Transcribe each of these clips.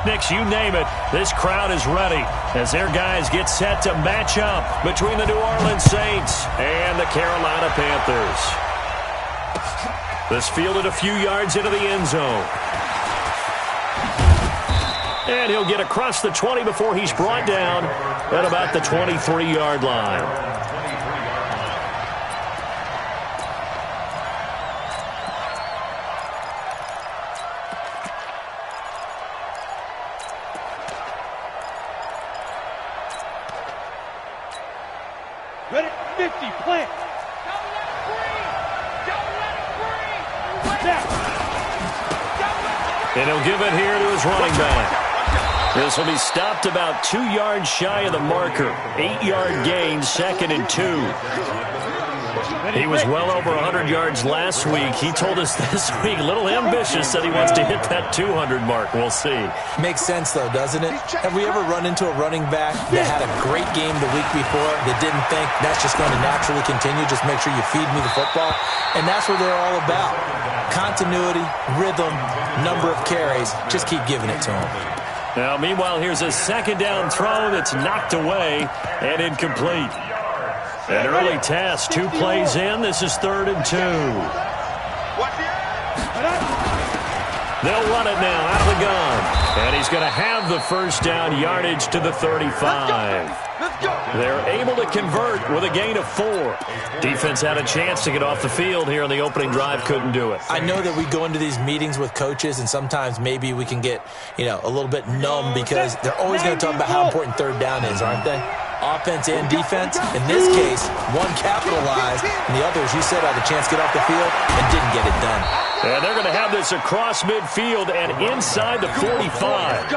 pyrotechnics, you name it. This crowd is ready as their guys get set to match up between the New Orleans Saints and the Carolina Panthers. This fielded a few yards into the end zone. And he'll get across the 20 before he's brought down at about the 23-yard line. Ready, 50, plant. And he'll give it here to his running back. This will be stopped about 2 yards shy of the marker. 8-yard gain, 2nd and 2. He was well over 100 yards last week. He told us this week, a little ambitious, said he wants to hit that 200 mark. We'll see. Makes sense, though, doesn't it? Have we ever run into a running back that had a great game the week before that didn't think that's just going to naturally continue? Just make sure you feed me the football. And that's what they're all about. Continuity, rhythm, number of carries. Just keep giving it to them. Now, meanwhile, here's a second down throw that's knocked away and incomplete. An early test, 2 plays in. This is 3rd and 2. They'll run it now out of the gun. And he's going to have the first down, yardage to the 35. They're able to convert with a gain of 4. Defense had a chance to get off the field here on the opening drive, couldn't do it. I know that we go into these meetings with coaches, and sometimes maybe we can get, a little bit numb because they're always going to talk about how important 3rd down is, aren't they? Offense and defense. In this case, one capitalized, and the others, you said, had a chance to get off the field and didn't get it done. And they're going to have this across midfield and inside the 45.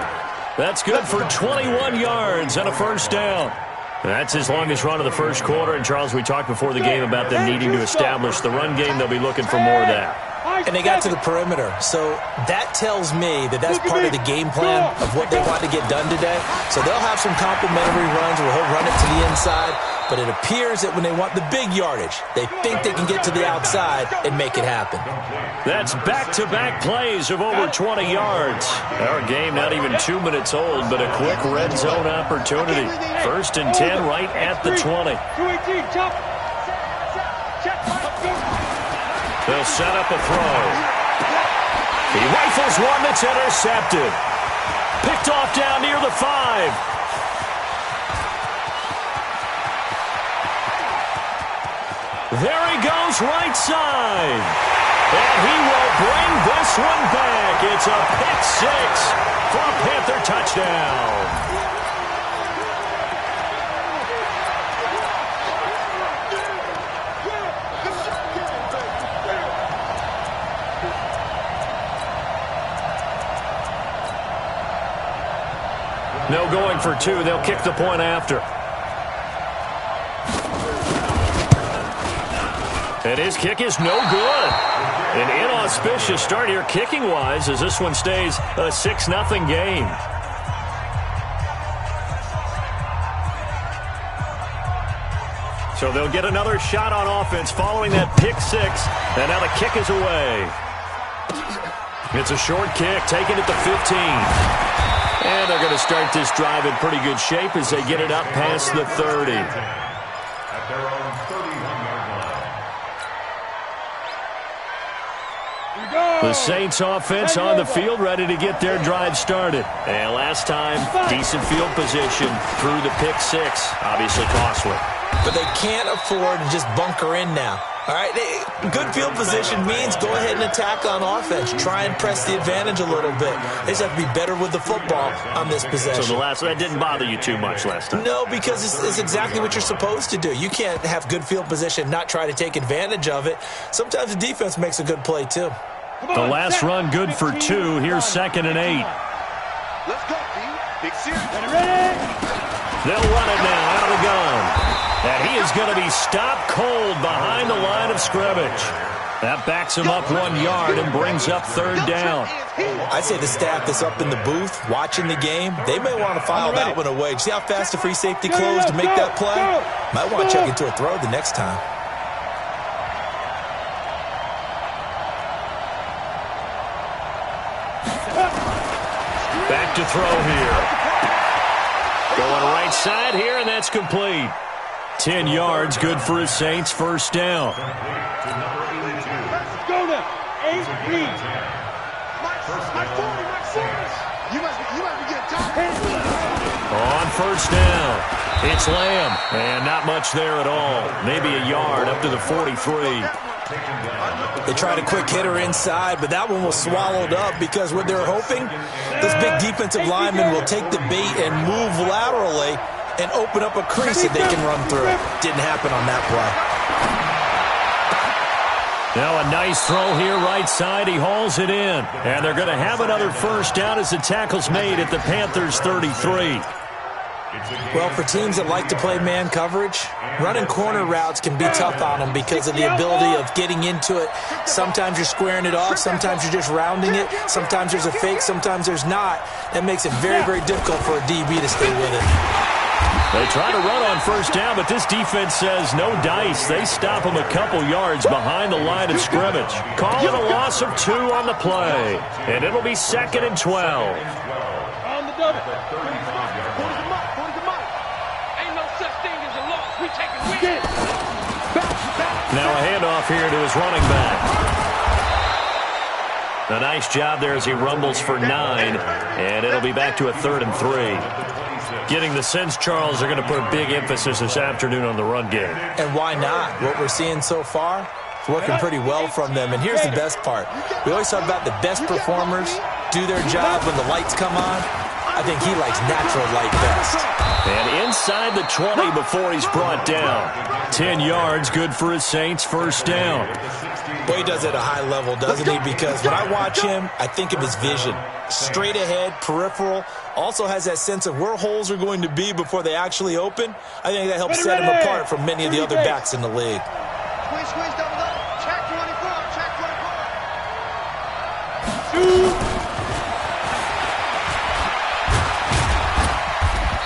That's good for 21 yards and a first down. That's his longest run of the first quarter. And, Charles, we talked before the game about them needing to establish the run game. They'll be looking for more of that. And they got to the perimeter. So that tells me that that's part of the game plan of what they want to get done today. So they'll have some complimentary runs where he'll run it to the inside. But it appears that when they want the big yardage, they think they can get to the outside and make it happen. That's back-to-back plays of over 20 yards. Our game not even 2 minutes old, but a quick red zone opportunity. 1st and 10 right at the 20. They'll set up a throw. He rifles one that's intercepted. Picked off down near the 5. There he goes, right side. And he will bring this one back. It's a pick 6 for a Panther touchdown. No going for 2. They'll kick the point after. And his kick is no good. An inauspicious start here kicking-wise as this one stays a 6-0 game. So they'll get another shot on offense following that pick 6. And now the kick is away. It's a short kick taken at the 15. And they're going to start this drive in pretty good shape as they get it up past the 30. At their own 31-yard line. The Saints offense on the field ready to get their drive started. And last time, decent field position through the pick 6. Obviously costly. But they can't afford to just bunker in now. All right, good field position means go ahead and attack on offense. Try and press the advantage a little bit. They just have to be better with the football on this possession. So that didn't bother you too much last time? No, because it's exactly what you're supposed to do. You can't have good field position, not try to take advantage of it. Sometimes the defense makes a good play, too. The last run good for 2. Here's 2nd and 8. Let's go, D. Big series. Ready? They'll run it now out of the gun. And he is going to be stopped cold behind the line of scrimmage. That backs him up 1 yard and brings up 3rd down. I'd say the staff that's up in the booth watching the game, they may want to file that one away. See how fast the free safety closed to make that play? Might want to check into a throw the next time. Back to throw here. Going right side here, and that's complete. 10 yards, good for his Saints, first down. Let's go now. 8 feet. My 40. You must be getting tired. On first down, it's Lamb, and not much there at all. Maybe a yard up to the 43. They tried a quick hitter inside, but that one was swallowed up because what they're hoping, this big defensive lineman will take the bait and move laterally and open up a crease that they can run through. Didn't happen on that play. Now a nice throw here right side. He hauls it in. And they're going to have another first down as the tackle's made at the Panthers' 33. Well, for teams that like to play man coverage, running corner routes can be tough on them because of the ability of getting into it. Sometimes you're squaring it off. Sometimes you're just rounding it. Sometimes there's a fake. Sometimes there's not. That makes it very, very difficult for a DB to stay with it. They try to run on first down, but this defense says no dice. They stop them a couple yards behind the line of scrimmage. Call it a loss of 2 on the play, and it'll be 2nd and 12. On the double. Ain't no such thing as a loss. We take it win. Now a handoff here to his running back. A nice job there as he rumbles for 9, and it'll be back to a 3rd and 3. Getting the sense, Charles, they're going to put a big emphasis this afternoon on the run game. And why not? What we're seeing so far is working pretty well from them. And here's the best part. We always talk about the best performers do their job when the lights come on. I think he likes natural light best. And inside the 20 before he's brought down. 10 yards, good for his Saints, first down. Boy, he does it at a high level, doesn't he? Because when I watch him, I think of his vision. Straight ahead, peripheral, also has that sense of where holes are going to be before they actually open. I think that helps set him apart from many of the other backs in the league. Squeeze, double up. Check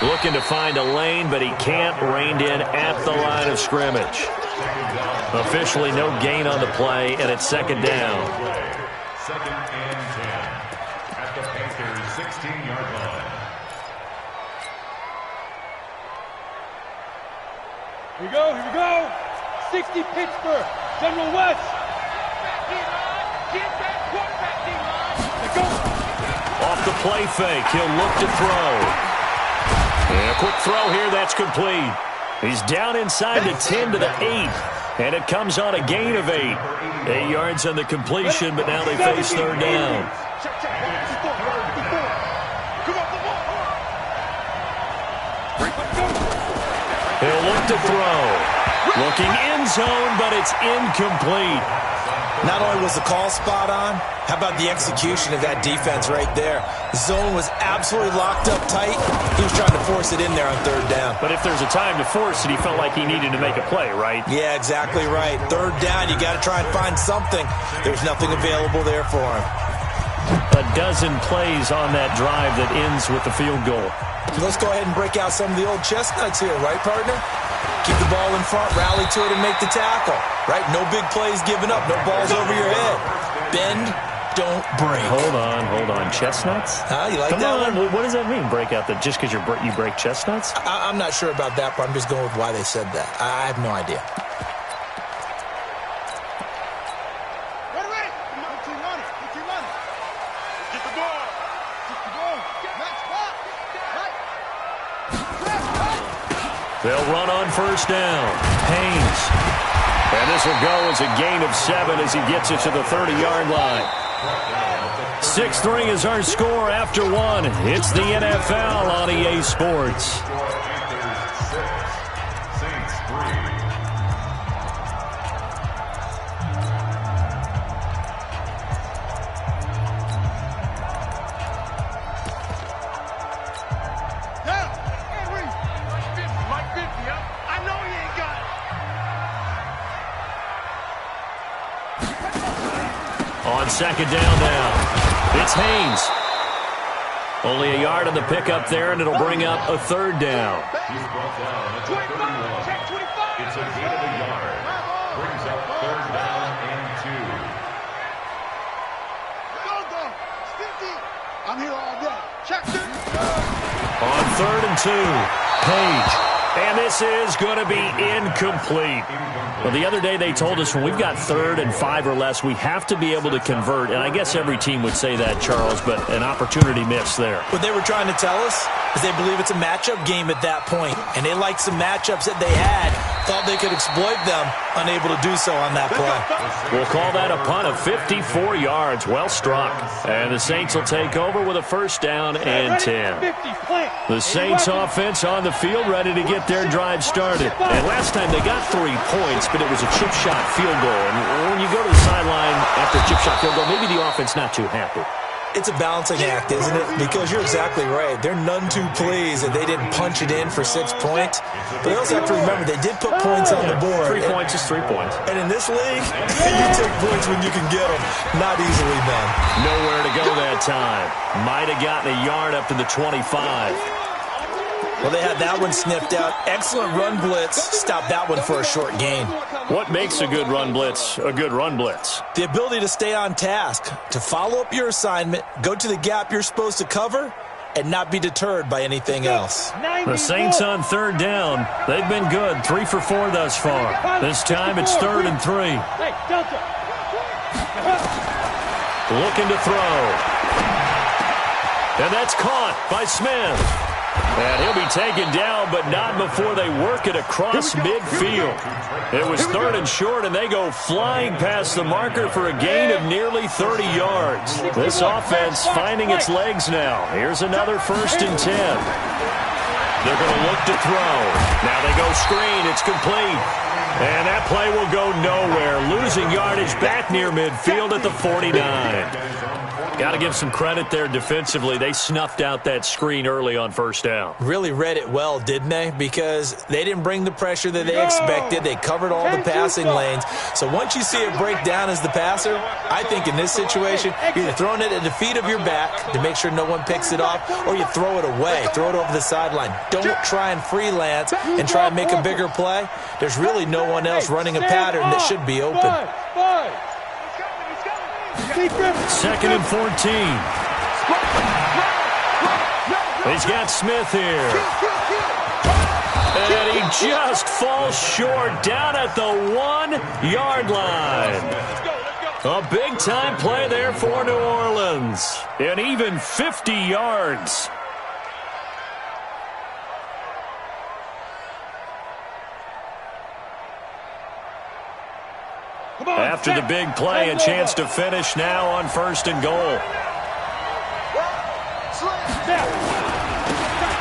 24. Looking to find a lane, but he can't. Reined in at the line of scrimmage. Officially no gain on the play, and it's 2nd down. 2nd and 10 at the Panthers' 16-yard line. Here we go. 60 Pittsburgh. General West. Get that quarterback, D-line. Let's go. Off the play fake, he'll look to throw. And a quick throw here, that's complete. He's down inside the 10 to the 8. And it comes on a gain of 8. 8 yards on the completion, but now they face 3rd down. He'll look to throw. Looking end zone, but it's incomplete. Not only was the call spot on, how about the execution of that defense right there? The zone was absolutely locked up tight. He was trying to force it in there on 3rd down. But if there's a time to force it, he felt like he needed to make a play, right? Yeah, exactly right. 3rd down, you got to try and find something. There's nothing available there for him. A dozen plays on that drive that ends with the field goal. Let's go ahead and break out some of the old chestnuts here, right, partner? Keep the ball in front, rally to it, and make the tackle. Right? No big plays given up. No balls over your head. Bend, don't break. Hold on. Chestnuts? You like Come that on. one? What does that mean, break out? That just because you break chestnuts? I'm not sure about that, but I'm just going with why they said that. I have no idea. Ready. Keep running. Get the ball. Match ball. They'll run on first down. Haynes. And this will go as a gain of 7 as he gets it to the 30-yard line. 6-3 is our score after 1. It's the NFL on EA Sports. On 2nd down now, it's Haynes. Only a yard on the pickup there, and it'll bring up a 3rd down. He's brought down at the 31. It's a gain of a yard. Brings up 3rd down and 2. Go. I'm here all day. Check 2. 3rd and 2. Page. And this is going to be incomplete. Well, the other day they told us when we've got 3rd and 5 or less, we have to be able to convert. And I guess every team would say that, Charles, but an opportunity missed there. What they were trying to tell us is they believe it's a matchup game at that point. And they liked some matchups that they had, thought they could exploit them, unable to do so on that play. We'll call that a punt of 54 yards. Well struck. And the Saints will take over with a 1st down and 10. The Saints offense on the field ready to get their drive started. And last time they got 3 points, but it was a chip shot field goal. And when you go to the sideline after a chip shot field goal, maybe the offense not too happy. It's a balancing act, isn't it? Because you're exactly right. They're none too pleased that they didn't punch it in for 6 points. But they also have to remember they did put points on the board. 3 points is 3 points. And in this league, you take points when you can get them. Not easily done. Nowhere to go that time. Might have gotten a yard up to the 25. Well, they had that one sniffed out. Excellent run blitz. Stopped that one for a short gain. What makes a good run blitz a good run blitz? The ability to stay on task, to follow up your assignment, go to the gap you're supposed to cover, and not be deterred by anything else. The Saints on 3rd down. They've been good. 3 for 4 thus far. This time it's 3rd and 3. Looking to throw. And that's caught by Smith. And he'll be taken down, but not before they work it across midfield. It was 3rd and short, and they go flying past the marker for a gain of nearly 30 yards. This offense finding its legs now. Here's another 1st and 10. They're going to look to throw. Now they go screen. It's complete. And that play will go nowhere. Losing yardage back near midfield at the 49. Got to give some credit there defensively. They snuffed out that screen early on 1st down. Really read it well, didn't they? Because they didn't bring the pressure that they expected. They covered all the passing lanes. So once you see it break down as the passer, I think in this situation, you're either throwing it at the feet of your back to make sure no one picks it off, or you throw it away, throw it over the sideline. Don't try and freelance and try and make a bigger play. There's really no one else running a pattern that should be open. 2nd and 14. He's got Smith here. And he just falls short down at the 1-yard line. A big-time play there for New Orleans. And even 50 yards. After the big play, a chance to finish now on 1st and goal.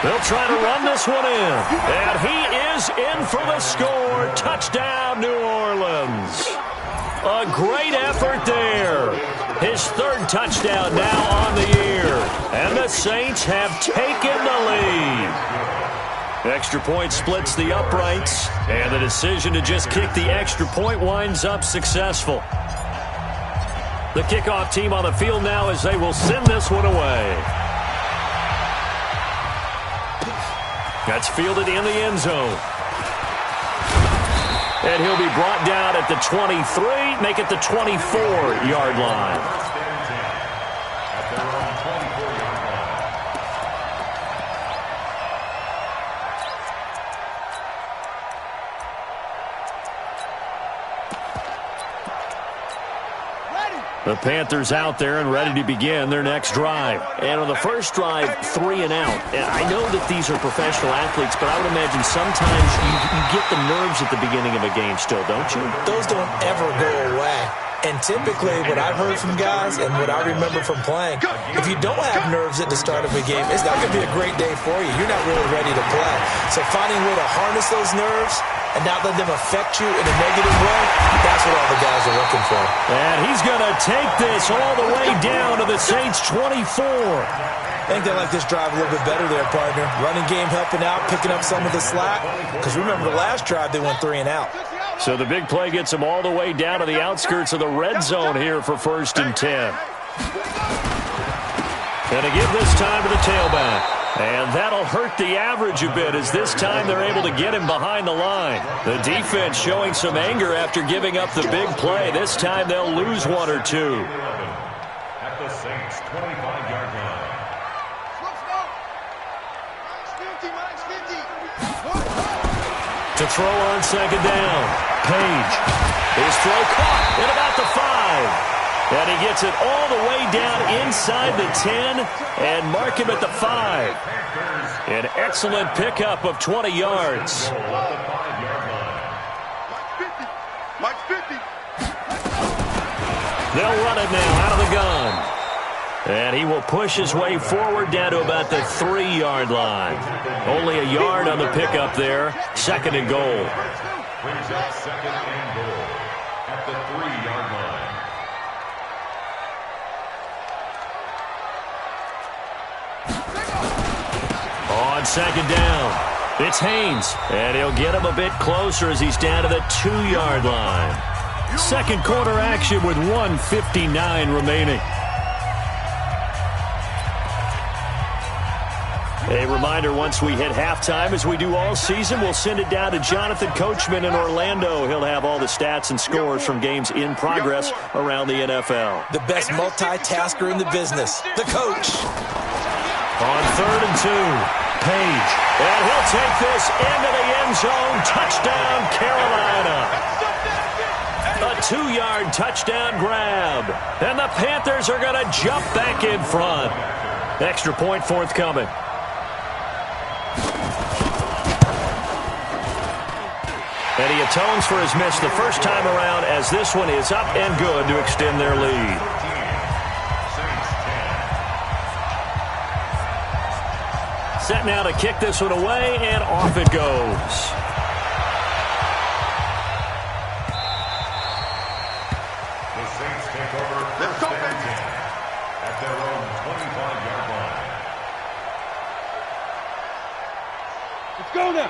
They'll try to run this one in. And he is in for the score. Touchdown, New Orleans. A great effort there. His 3rd touchdown now on the year. And the Saints have taken the lead. Extra point splits the uprights, and the decision to just kick the extra point winds up successful. The kickoff team on the field now as they will send this one away. That's fielded in the end zone. And he'll be brought down at the 23, make it the 24-yard line. The Panthers out there and ready to begin their next drive. And on the first drive, 3 and out. And I know that these are professional athletes, but I would imagine sometimes you get the nerves at the beginning of a game still, don't you? Those don't ever go away. And typically, what I've heard from guys and what I remember from playing, if you don't have nerves at the start of a game, it's not going to be a great day for you. You're not really ready to play. So finding a way to harness those nerves and not let them affect you in a negative way, that's what all the guys are looking for. And he's going to take this all the way down to the Saints' 24. I think they like this drive a little bit better there, partner. Running game helping out, picking up some of the slack. Because remember, the last drive, they went 3 and out. So the big play gets them all the way down to the outskirts of the red zone here for 1st and 10. Going to give this time to the tailback. And that'll hurt the average a bit as this time they're able to get him behind the line. The defense showing some anger after giving up the big play. This time they'll lose 1 or 2. At the Saints' 25-yard line. To throw on second down. Page. His throw caught at about the 5. And he gets it all the way down inside the 10 and mark him at the 5. An excellent pickup of 20 yards. They'll run it now out of the gun. And he will push his way forward down to about the 3-yard line. Only a yard on the pickup there. Second and goal. Brings up second and goal at the 3-yard line. On second down, it's Haynes. And he'll get him a bit closer as he's down to the 2-yard line. Second quarter action with 1:59 remaining. A reminder, once we hit halftime, as we do all season, we'll send it down to Jonathan Coachman in Orlando. He'll have all the stats and scores from games in progress around the NFL. The best multitasker in the business, the coach. On 3rd and 2, Page. And he'll take this into the end zone. Touchdown, Carolina. A 2-yard touchdown grab. And the Panthers are going to jump back in front. Extra point forthcoming. And he atones for his miss the first time around as this one is up and good to extend their lead. Set now to kick this one away, and off it goes. The Saints take over first and 10 at their own 25-yard line.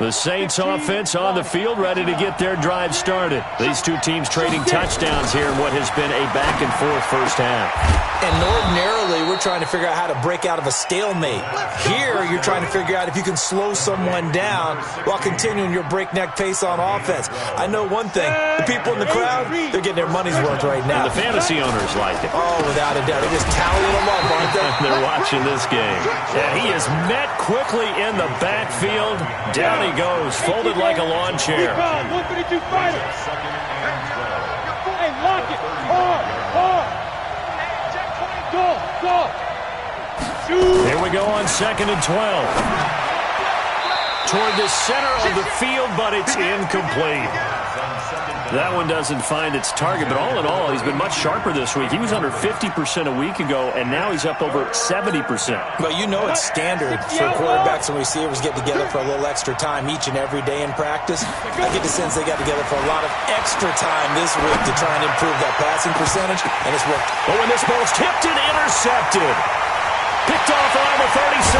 The Saints offense on the field, ready to get their drive started. These two teams trading touchdowns here in what has been a back-and-forth first half. And ordinarily, we're trying to figure out how to break out of a stalemate. Here, you're trying to figure out if you can slow someone down while continuing your breakneck pace on offense. I know one thing. The people in the crowd, they're getting their money's worth right now. And the fantasy owners like it. Oh, without a doubt. They're just tallying them up, aren't they? They're watching this game. And he is met quickly in the backfield. Down he goes, folded like a lawn chair. 132 fighter. Hey, lock it. Hard, hard. Go. Here we go on 2nd and 12. Toward the center of the field, but it's incomplete. That one doesn't find its target, but all in all, he's been much sharper this week. He was under 50% a week ago, and now he's up over 70%. But you know it's standard for quarterbacks and receivers get together for a little extra time each and every day in practice. I get the sense they got together for a lot of extra time this week to try and improve that passing percentage, and it's worked. Oh, and this ball's tipped and intercepted. Picked off around the 37.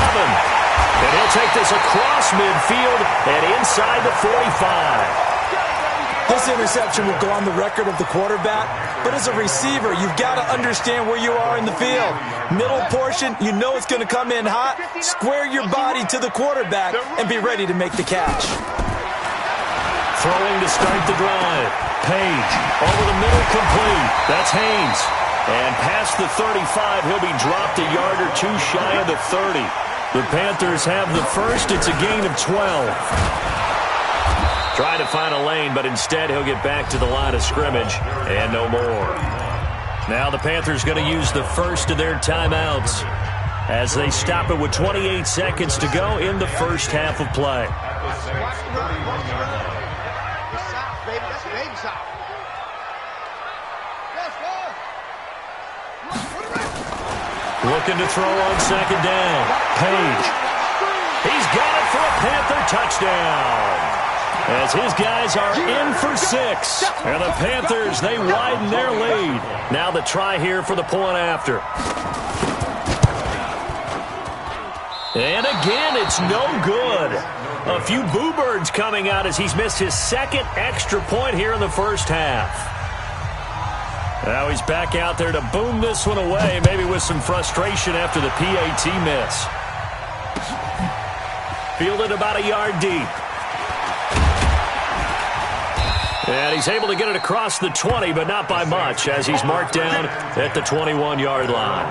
And he'll take this across midfield and inside the 45. This interception will go on the record of the quarterback, but as a receiver, you've got to understand where you are in the field. Middle portion, you know it's going to come in hot. Square your body to the quarterback and be ready to make the catch. Throwing to start the drive. Page, over the middle, complete. That's Haynes. And past the 35, he'll be dropped a yard or two shy of the 30. The Panthers have the first. It's a gain of 12. Trying to find a lane, but instead he'll get back to the line of scrimmage and no more. Now the Panthers going to use the first of their timeouts as they stop it with 28 seconds to go in the first half of play. Looking to throw on second down. Page. He's got it for a Panther touchdown. As his guys are in for 6. And the Panthers, they widen their lead. Now the try here for the point after. And again, it's no good. A few boo birds coming out as he's missed his second extra point here in the first half. Now he's back out there to boom this one away, maybe with some frustration after the PAT miss. Fielded about a yard deep. And he's able to get it across the 20, but not by much, as he's marked down at the 21-yard line.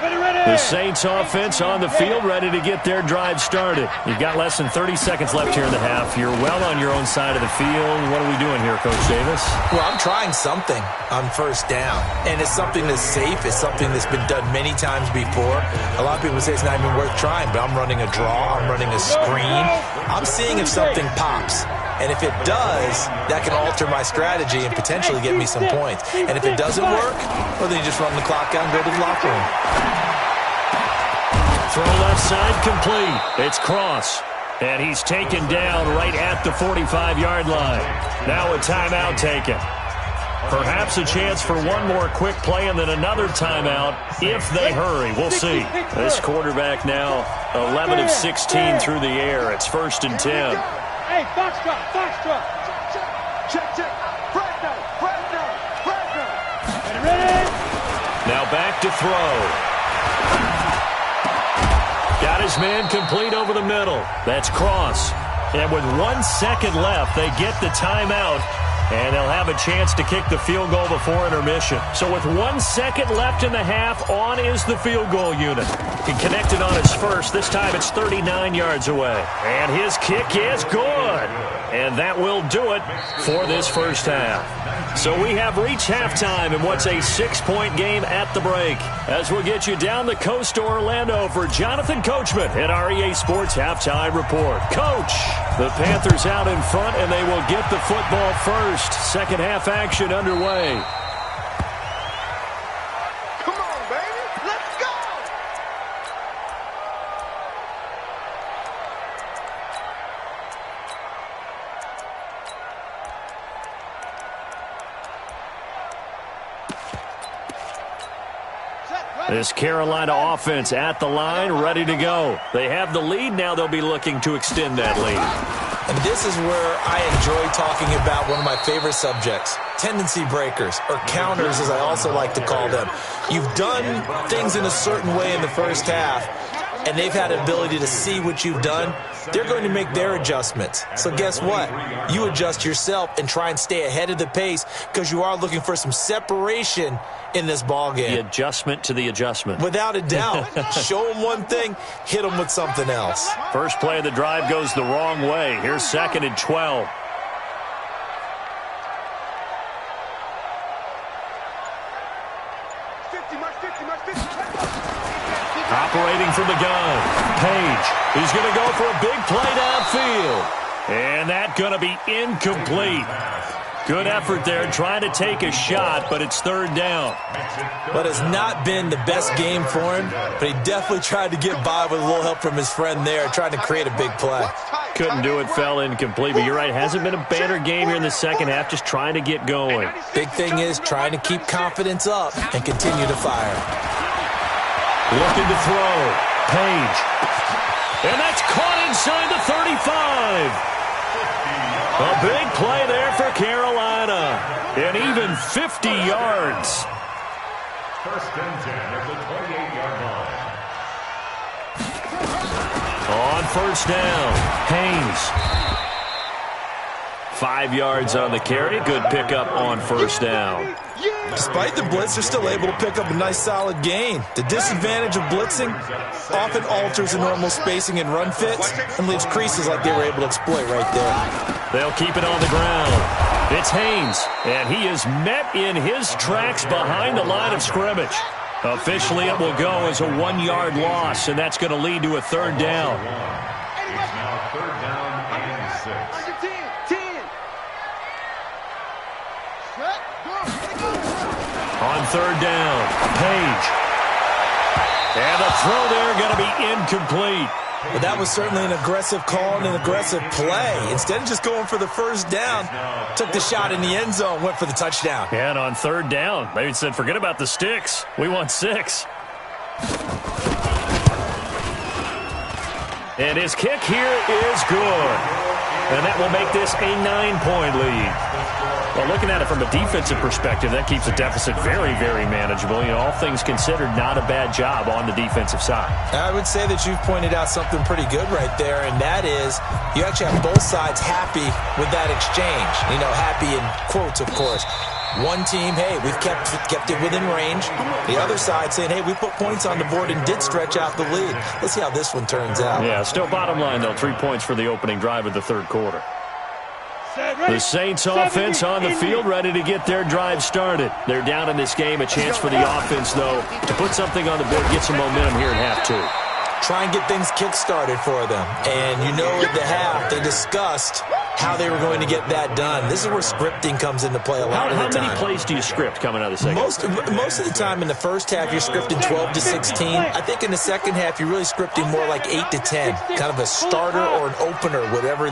The Saints offense on the field, ready to get their drive started. You've got less than 30 seconds left here in the half. You're well on your own side of the field. What are we doing here, Coach Davis? Well, I'm trying something on first down, and it's something that's safe. It's something that's been done many times before. A lot of people say it's not even worth trying, but I'm running a draw. I'm running a screen. I'm seeing if something pops. And if it does, that can alter my strategy and potentially get me some points. And if it doesn't work, well, then you just run the clock out and go to the locker room. Throw left side complete. It's Cross. And he's taken down right at the 45-yard line. Now a timeout taken. Perhaps a chance for one more quick play and then another timeout if they hurry. We'll see. This quarterback now 11 of 16 through the air. It's 1st and 10. Hey, foxtrot, foxtrot. Check. Frag now. Ready? Now back to throw. Got his man complete over the middle. That's Cross. And with 1 second left, they get the timeout. And they'll have a chance to kick the field goal before intermission. So with 1 second left in the half, on is the field goal unit. He connected on his first. This time it's 39 yards away. And his kick is good. And that will do it for this first half. So we have reached halftime in what's a 6-point game at the break. As we'll get you down the coast to Orlando for Jonathan Coachman at our EA Sports Halftime Report. Coach, the Panthers out in front, and they will get the football first. Second half action underway. Come on, baby. Let's go. This Carolina offense at the line, ready to go. They have the lead. Now they'll be looking to extend that lead. And this is where I enjoy talking about one of my favorite subjects, tendency breakers, or counters as I also like to call them. You've done things in a certain way in the first half, and they've had an ability to see what you've done. They're going to make their adjustments. So guess what? You adjust yourself and try and stay ahead of the pace because you are looking for some separation in this ball game. The adjustment to the adjustment. Without a doubt. Show them one thing, hit them with something else. First play of the drive goes the wrong way. Here's 2nd and 12. Operating from the gun. Page. He's going to go for a big play downfield. And that's going to be incomplete. Good effort there, trying to take a shot, but it's 3rd down. But it's not been the best game for him, but he definitely tried to get by with a little help from his friend there, trying to create a big play. Couldn't do it, fell incomplete, but you're right, hasn't been a banner game here in the second half, just trying to get going. Big thing is trying to keep confidence up and continue to fire. Looking to throw. Page. And that's caught inside the 35. A big play there for Carolina. And even 50 yards. 1st and 10 at the 28-yard line. On 1st down, Haynes. 5 yards on the carry. Good pickup on 1st down. Despite the blitz, they're still able to pick up a nice solid gain. The disadvantage of blitzing often alters the normal spacing and run fits and leaves creases like they were able to exploit right there. They'll keep it on the ground. It's Haynes, and he is met in his tracks behind the line of scrimmage. Officially, it will go as a 1-yard loss, and that's going to lead to a 3rd down. It's now 3rd down and 6. On 3rd down, Page. And the throw there going to be incomplete. But that was certainly an aggressive call and an aggressive play. Instead of just going for the 1st down, took the shot in the end zone, went for the touchdown. And on 3rd down, they said, forget about the sticks. We want 6. And his kick here is good. And that will make this a 9-point lead. Well, looking at it from a defensive perspective, that keeps the deficit very, very manageable. You know, all things considered, not a bad job on the defensive side. I would say that you've pointed out something pretty good right there, and that is you actually have both sides happy with that exchange. You know, happy in quotes, of course. One team, hey, we've kept it within range. The other side saying, hey, we put points on the board and did stretch out the lead. Let's see how this one turns out. Yeah, still bottom line, though, 3 points for the opening drive of the third quarter. The Saints offense on the field, ready to get their drive started. They're down in this game. A chance for the offense, though, to put something on the board, get some momentum here in half two. Try and get things kick-started for them. And you know at the half, they discussed how they were going to get that done. This is where scripting comes into play a lot of the time. How many plays do you script coming out of the second? Most of the time in the first half, you're scripting 12 to 16. I think in the second half, you're really scripting more like 8 to 10. Kind of a starter or an opener, whatever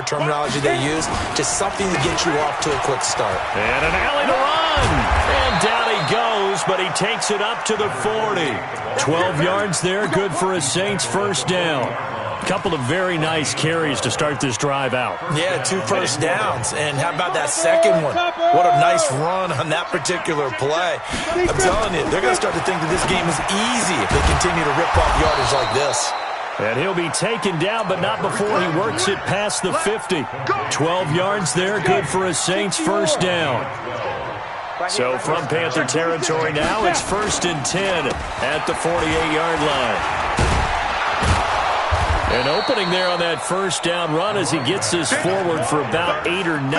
terminology they use. Just something to get you off to a quick start. And an alley to run. And down he goes, but he takes it up to the 40. 12 yards there, good for a Saints first down. Couple of very nice carries to start this drive out. Yeah, 2 first downs. And how about that second one? What a nice run on that particular play. I'm telling you, they're going to start to think that this game is easy if they continue to rip off yardage like this. And he'll be taken down, but not before he works it past the 50. 12 yards there, good for a Saints first down. So from Panther territory now, it's 1st and 10 at the 48-yard line. An opening there on that first down run as he gets this forward for about 8 or 9.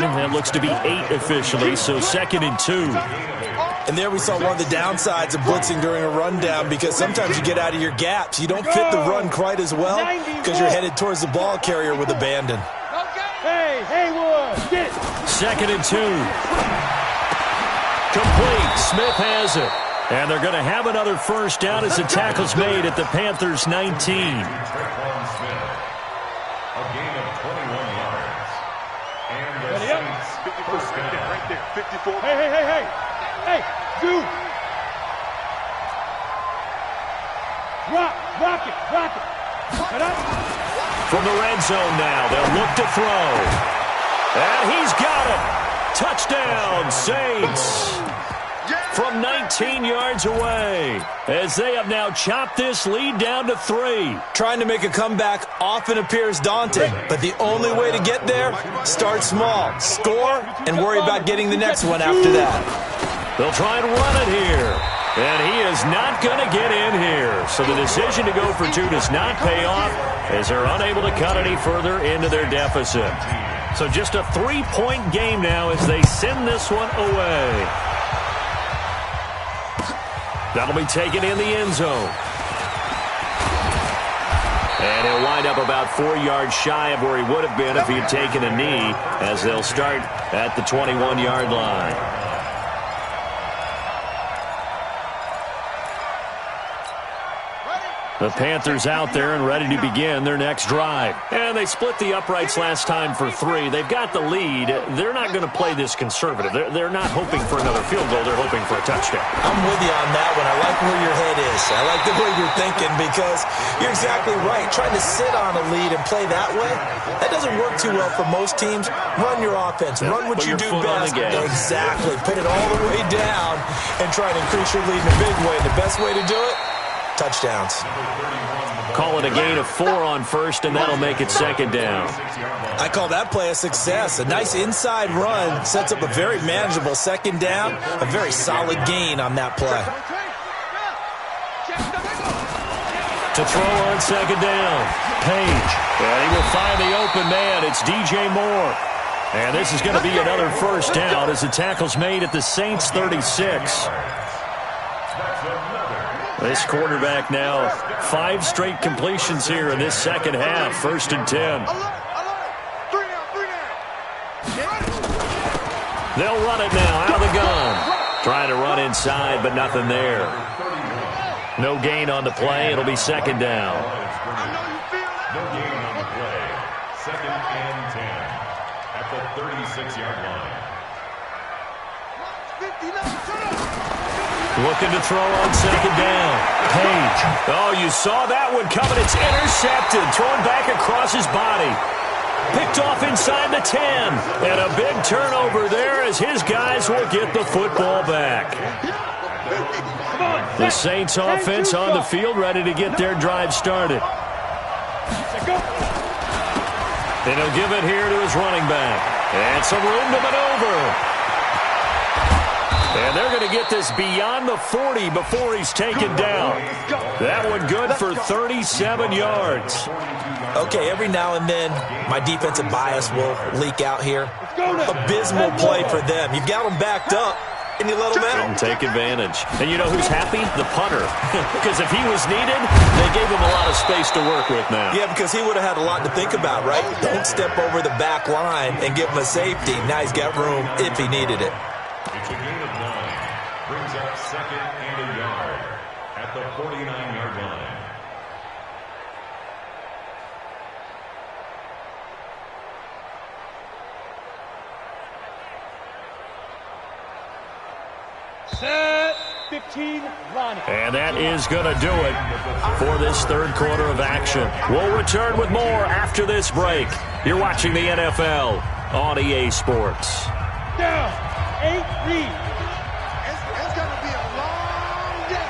That looks to be 8 officially, so 2nd and 2. And there we saw one of the downsides of blitzing during a rundown, because sometimes you get out of your gaps. You don't fit the run quite as well because you're headed towards the ball carrier with abandon. Hey, Haywood, get it. 2nd and 2. Complete. Smith has it. And they're going to have another first down as the tackle's made at the Panthers' 19. A gain of 21 yards. And the Saints first down. Right there, 54. Hey, dude. Rock it. From the red zone now, they'll look to throw. And he's got it. Touchdown, Saints. From 19 yards away, as they have now chopped this lead down to 3. Trying to make a comeback often appears daunting, but the only way to get there, start small, score, and worry about getting the next one after that. They'll try and run it here, and he is not going to get in here. So the decision to go for 2 does not pay off, as they're unable to cut any further into their deficit. So just a 3-point game now as they send this one away. That'll be taken in the end zone. And he'll wind up about 4 yards shy of where he would have been if he had taken a knee, as they'll start at the 21-yard line. The Panthers out there and ready to begin their next drive. And they split the uprights last time for 3. They've got the lead. They're not going to play this conservative. They're not hoping for another field goal. They're hoping for a touchdown. I'm with you on that one. I like where your head is. I like the way you're thinking, because you're exactly right. Trying to sit on a lead and play that way, that doesn't work too well for most teams. Run your offense. Run what you do best. Exactly. Put it all the way down and try to increase your lead in a big way. The best way to do it, touchdowns. Call it a gain of 4 on first, and that'll make it 2nd down. I call that play a success. A nice inside run sets up a very manageable 2nd down. A very solid gain on that play. To throw on 2nd down, Page. And he will find the open man. It's DJ Moore. And this is going to be another first down as the tackle's made at the Saints' 36. This quarterback now, 5 straight completions here in this second half. 1st and 10. They'll run it now out of the gun. Trying to run inside, but nothing there. No gain on the play. It'll be 2nd down. No gain on the play. 2nd and 10 at the 36-yard line. Looking to throw on 2nd down. Page. Oh, you saw that one coming. It's intercepted. Thrown back across his body. Picked off inside the 10. And a big turnover there as his guys will get the football back. The Saints offense on the field, ready to get their drive started. And he'll give it here to his running back. And some room to maneuver. And they're going to get this beyond the 40 before he's taken down. That one good for 37 yards. Okay, every now and then, my defensive bias will leak out here. Abysmal play for them. You've got them backed up, and you let them out. Didn't take advantage. And you know who's happy? The punter. Because if he was needed, they gave him a lot of space to work with now. Yeah, because he would have had a lot to think about, right? Don't step over the back line and give him a safety. Now he's got room if he needed it. It's a gain of 9. Brings up 2nd and a yard at the 49-yard line. Set 15, line. And that is going to do it for this third quarter of action. We'll return with more after this break. You're watching the NFL on EA Sports. Down, 8 lead. It's going to be a long day.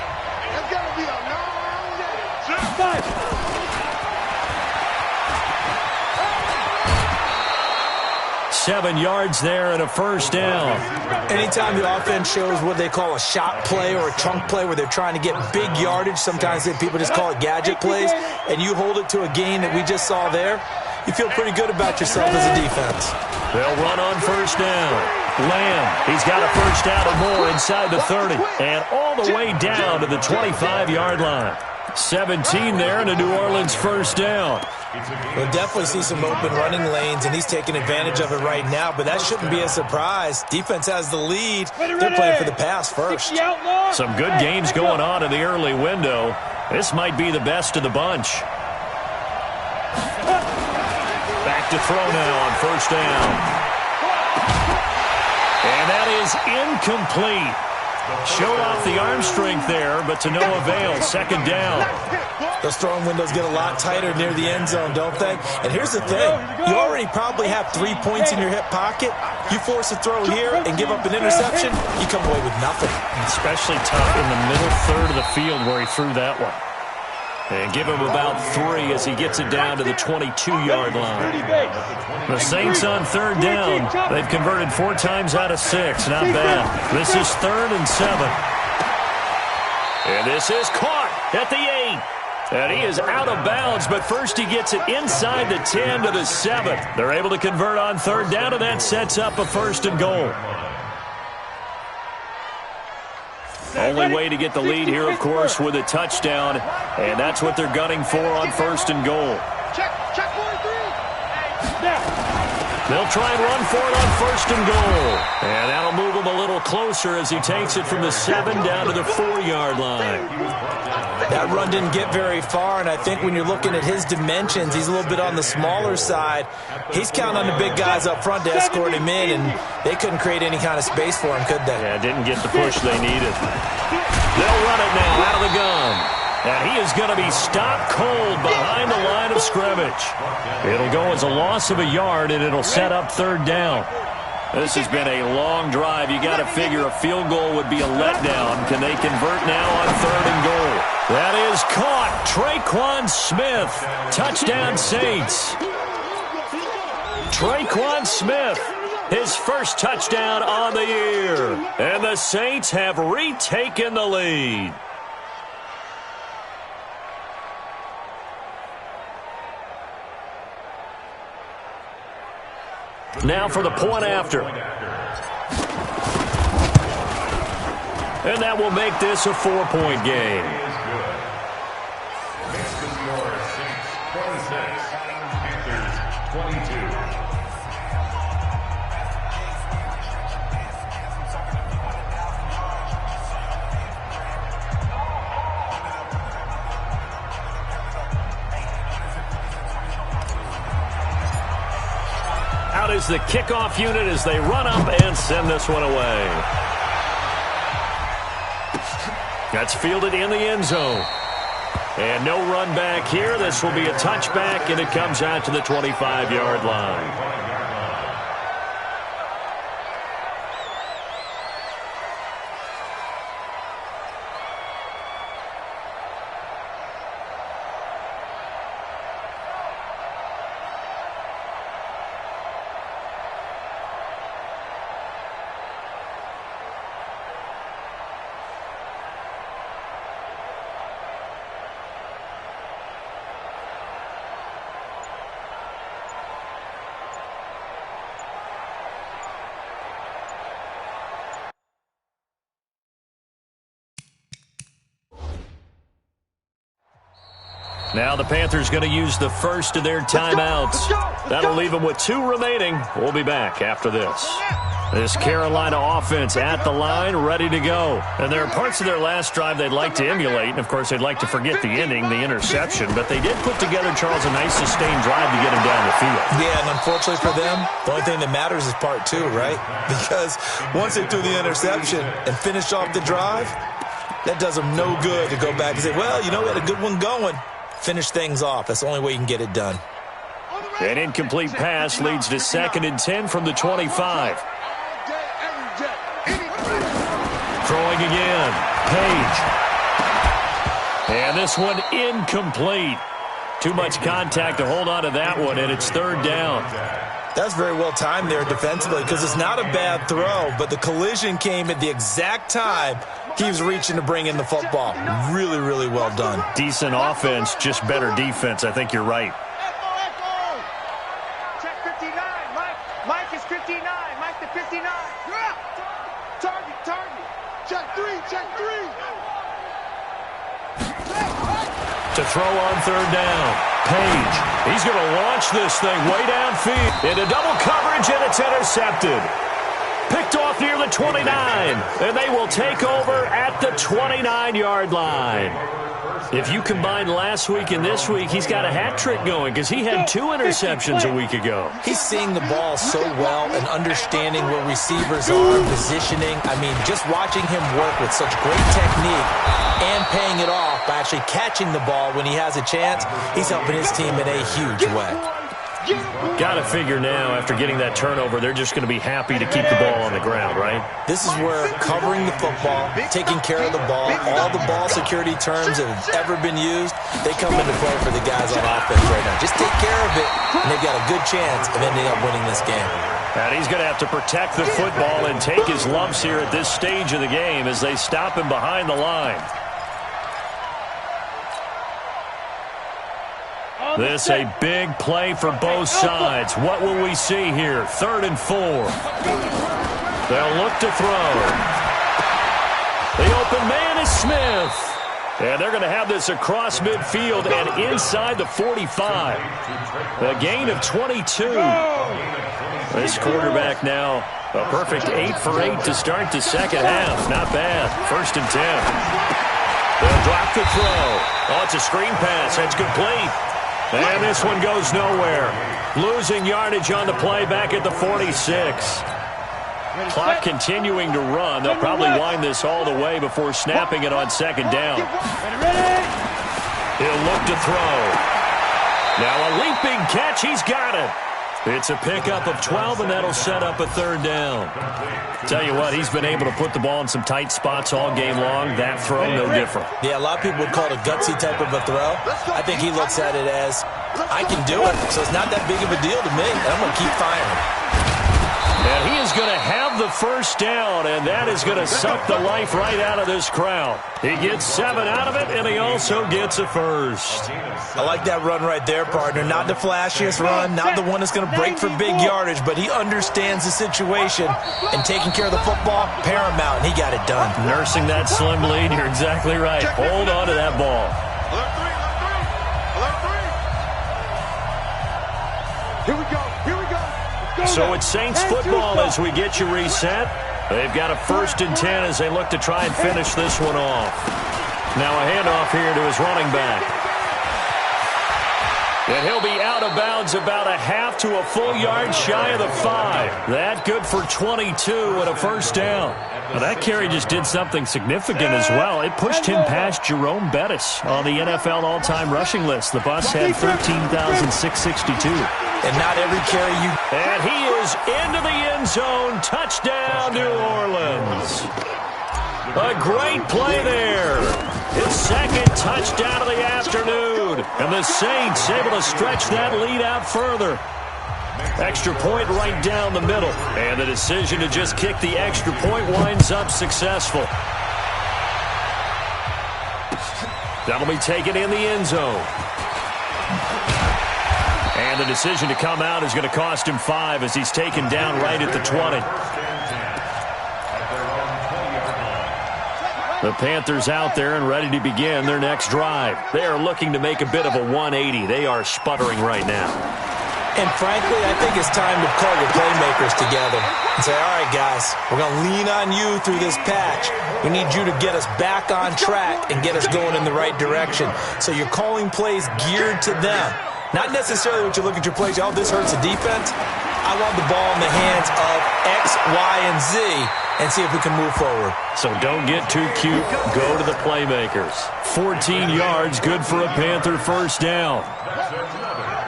It's going to be a long day. 5. 7 yards there and a first down. Anytime the offense shows what they call a shot play or a chunk play where they're trying to get big yardage, sometimes people just call it gadget plays, and you hold it to a gain that we just saw there, you feel pretty good about yourself as a defense. They'll run on first down. Lamb, he's got a first down or more inside the 30 and all the way down to the 25-yard line. 17 there and a New Orleans first down. We'll definitely see some open running lanes, and he's taking advantage of it right now, but that shouldn't be a surprise. Defense has the lead. They're playing for the pass first. Some good games going on in the early window. This might be the best of the bunch. Back to throw now on first down. And that is incomplete. Showed off the arm strength there, but to no avail. Second down. Those throwing windows get a lot tighter near the end zone, don't they? And here's the thing. You already probably have 3 points in your hip pocket. You force a throw here and give up an interception, you come away with nothing. Especially tough in the middle third of the field where he threw that one. And give him about 3 as he gets it down to the 22-yard line. The Saints on third down. They've converted 4 times out of 6. Not bad. This is 3rd and 7. And this is caught at the 8. And he is out of bounds, but first he gets it inside the 10 to the 7. They're able to convert on third down, and that sets up a 1st and goal. Only way to get the lead here, of course, with a touchdown, and that's what they're gunning for on 1st and goal. Check 43. They'll try and run for it on 1st and goal. And that'll move him a little closer as he takes it from the 7 down to the 4-yard line. That run didn't get very far, and I think when you're looking at his dimensions, he's a little bit on the smaller side. He's counting on the big guys up front to escort him in, and they couldn't create any kind of space for him, could they? Yeah, didn't get the push they needed. They'll run it now out of the gun. And he is going to be stopped cold behind the line of scrimmage. It'll go as a loss of a yard, and it'll set up 3rd down. This has been a long drive. You got to figure a field goal would be a letdown. Can they convert now on 3rd and goal? That is caught. Traquan Smith. Touchdown Saints. Traquan Smith. His first touchdown on the year. And the Saints have retaken the lead. Now for the point after. And that will make this a 4-point game. Makes the score Saints 26, Panthers 22. Out is the kickoff unit as they run up and send this one away. That's fielded in the end zone. And no run back here. This will be a touchback, and it comes out to the 25-yard line. Now the Panthers going to use the first of their timeouts. That'll leave them with 2 remaining. We'll be back after this. This Carolina offense at the line, ready to go. And there are parts of their last drive they'd like to emulate. And, of course, they'd like to forget the ending, the interception. But they did put together, Charles, a nice sustained drive to get them down the field. Yeah, and unfortunately for them, the only thing that matters is part 2, right? Because once they threw the interception and finished off the drive, that does them no good to go back and say, well, you know, we had a good one going. Finish things off. That's the only way you can get it done. An incomplete pass leads to 2nd and 10 from the 25. Throwing again. Page. And this one incomplete. Too much contact to hold on to that one, and it's 3rd down. That's very well timed there defensively because it's not a bad throw, but the collision came at the exact time he was reaching to bring in the football. Really, really well done. Decent offense, just better defense. I think you're right. Check 59. Mike is 59. Mike the 59. Target. Check 3. To throw on 3rd down. Page. He's going to launch this thing way downfield. Into double coverage, and it's intercepted. Picked off near the 29. And they will take over at the 29-yard line. If you combine last week and this week, he's got a hat trick going because he had 2 interceptions a week ago. He's seeing the ball so well and understanding where receivers are, positioning. I mean, just watching him work with such great technique and paying it off by actually catching the ball when he has a chance, he's helping his team in a huge way. Got to figure now, after getting that turnover, they're just going to be happy to keep the ball on the ground, right? This is where covering the football, taking care of the ball, all the ball security terms that have ever been used, they come into play for the guys on offense right now. Just take care of it, and they've got a good chance of ending up winning this game. And he's going to have to protect the football and take his lumps here at this stage of the game as they stop him behind the line. This a big play for both sides. What will we see here? 3rd and 4. They'll look to throw. The open man is Smith. And they're going to have this across midfield and inside the 45. A gain of 22. This quarterback now a perfect 8 for 8 to start the second half. Not bad. 1st and 10. They'll drop the throw. Oh, it's a screen pass. That's complete. And this one goes nowhere. Losing yardage on the play back at the 46. Clock continuing to run. They'll probably wind this all the way before snapping it on 2nd down. He'll look to throw. Now a leaping catch. He's got it. It's a pickup of 12, and that'll set up a 3rd down. Tell you what, he's been able to put the ball in some tight spots all game long. That throw, no different. Yeah, a lot of people would call it a gutsy type of a throw. I think he looks at it as, I can do it, so it's not that big of a deal to me, and I'm going to keep firing. And he is going to have the 1st down, and that is going to suck the life right out of this crowd. He gets 7 out of it, and he also gets a 1st. I like that run right there, partner. Not the flashiest run, not the one that's going to break for big yardage, but he understands the situation, and taking care of the football, paramount, and he got it done. Nursing that slim lead, you're exactly right. Hold on to that ball. Here we go. So it's Saints football as we get you reset. They've got a 1st and 10 as they look to try and finish this one off. Now a handoff here to his running back. And he'll be out of bounds about a half to a full yard shy of the 5. That good for 22 and a 1st down. Well, that carry just did something significant as well. It pushed him past Jerome Bettis on the NFL all-time rushing list. The bus had 13,662. And not every carry you... And he is into the end zone. Touchdown, New Orleans. A great play there. His 2nd touchdown of the afternoon. And the Saints able to stretch that lead out further. Extra point right down the middle. And the decision to just kick the extra point winds up successful. That'll be taken in the end zone. And the decision to come out is going to cost him 5 as he's taken down right at the 20. The Panthers out there and ready to begin their next drive. They are looking to make a bit of a 180. They are sputtering right now. And frankly, I think it's time to call your playmakers together and say, all right, guys, we're going to lean on you through this patch. We need you to get us back on track and get us going in the right direction. So you're calling plays geared to them. Not necessarily what you look at your plays, oh, this hurts the defense. I want the ball in the hands of X, Y, and Z and see if we can move forward. So don't get too cute. Go to the playmakers. 14 yards, good for a Panther first down.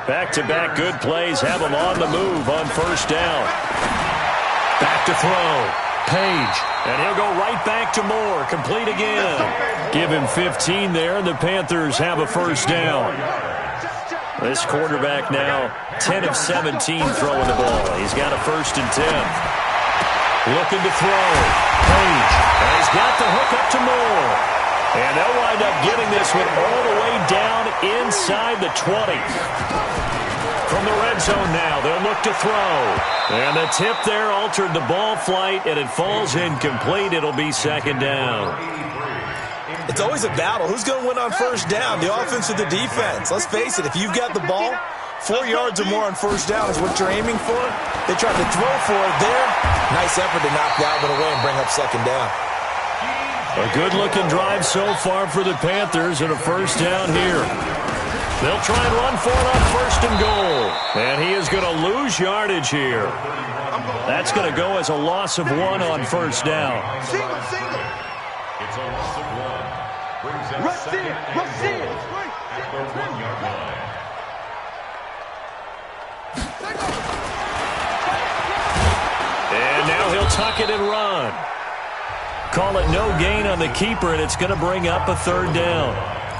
Back-to-back good plays have them on the move on first down. Back to throw. Page. And he'll go right back to Moore. Complete again. Give him 15 there, and the Panthers have a first down. This quarterback now 10 of 17 throwing the ball. He's got a 1st and 10. Looking to throw. Page. And he's got the hook up to Moore. And they'll wind up getting this one all the way down inside the 20. From the red zone now, they'll look to throw. And the tip there altered the ball flight, and it falls incomplete. It'll be 2nd down. It's always a battle. Who's going to win on first down, the offense or the defense? Let's face it, if you've got the ball, 4 yards or more on first down is what you're aiming for. They tried to throw for it there. Nice effort to knock that one away and bring up 2nd down. A good-looking drive so far for the Panthers and a first down here. They'll try and run for it on 1st and goal. And he is going to lose yardage here. That's going to go as a loss of 1 on first down. Single. It's a loss of 1. Brings up Rush second in. at the 1-yard line. And now he'll tuck it and run. Call it no gain on the keeper, and it's going to bring up a 3rd down.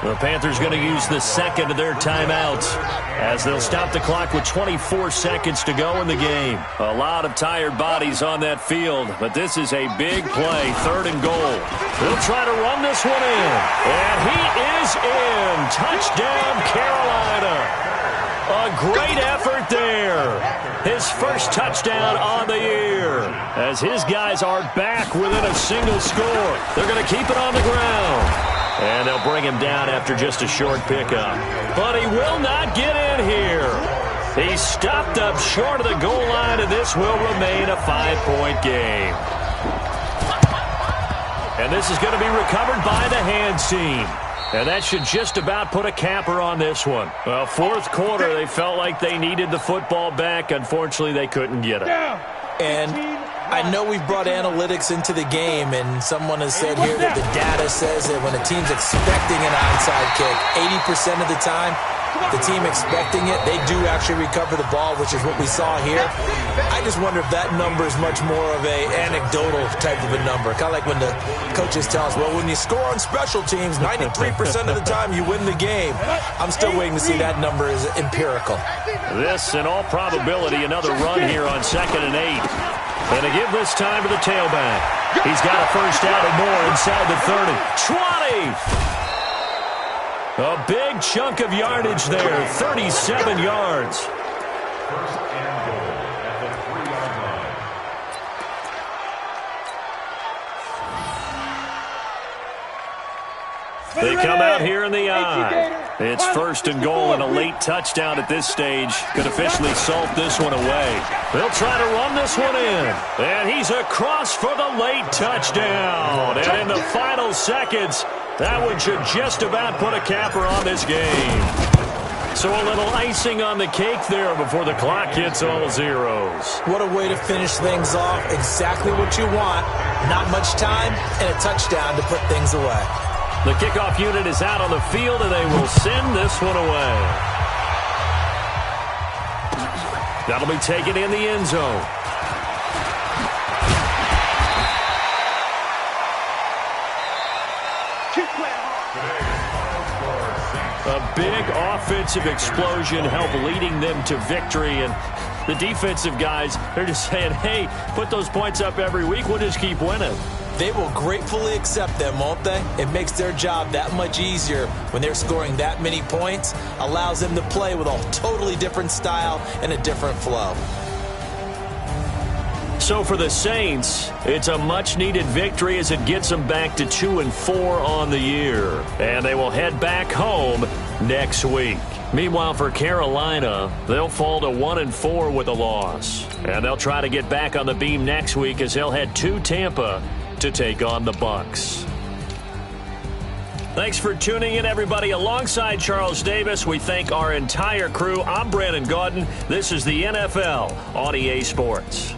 The Panthers going to use the 2nd of their timeouts as they'll stop the clock with 24 seconds to go in the game. A lot of tired bodies on that field, but this is a big play, 3rd and goal. They'll try to run this one in, and he is in. Touchdown, Carolina. A great effort there. His first touchdown on the year as his guys are back within a single score. They're going to keep it on the ground. And they'll bring him down after just a short pickup. But he will not get in here. He's stopped up short of the goal line, and this will remain a 5-point game. And this is going to be recovered by the hands team. And that should just about put a capper on this one. Well, 4th quarter, they felt like they needed the football back. Unfortunately, they couldn't get it. And I know we've brought analytics into the game, and someone has said here that the data says that when a team's expecting an onside kick, 80% of the time, the team expecting it, they do actually recover the ball, which is what we saw here. I just wonder if that number is much more of a anecdotal type of a number. Kind of like when the coaches tell us, well, when you score on special teams, 93% of the time you win the game. I'm still waiting to see that number is empirical. This, in all probability, another run here on 2nd and 8. And to give this time to the tailback. He's got a first down and more inside the 30. 20! A big chunk of yardage there, 37 yards. 1st and goal at the 3-yard line. They come out here in the eye. It's 1st and goal, and a late touchdown at this stage could officially salt this one away. They'll try to run this one in. And he's across for the late touchdown. And in the final seconds, that one should just about put a capper on this game. So a little icing on the cake there before the clock hits all zeros. What a way to finish things off. Exactly what you want. Not much time and a touchdown to put things away. The kickoff unit is out on the field, and they will send this one away. That'll be taken in the end zone. A big offensive explosion helped leading them to victory, and the defensive guys, they're just saying, hey, put those points up every week, we'll just keep winning. They will gratefully accept them, won't they? It makes their job that much easier when they're scoring that many points, allows them to play with a totally different style and a different flow. So for the Saints, it's a much-needed victory as it gets them back to 2-4 on the year. And they will head back home next week. Meanwhile, for Carolina, they'll fall to 1-4 with a loss. And they'll try to get back on the beam next week as they'll head to Tampa to take on the Bucs. Thanks for tuning in, everybody. Alongside Charles Davis, we thank our entire crew. I'm Brandon Gaudin. This is the NFL on EA Sports.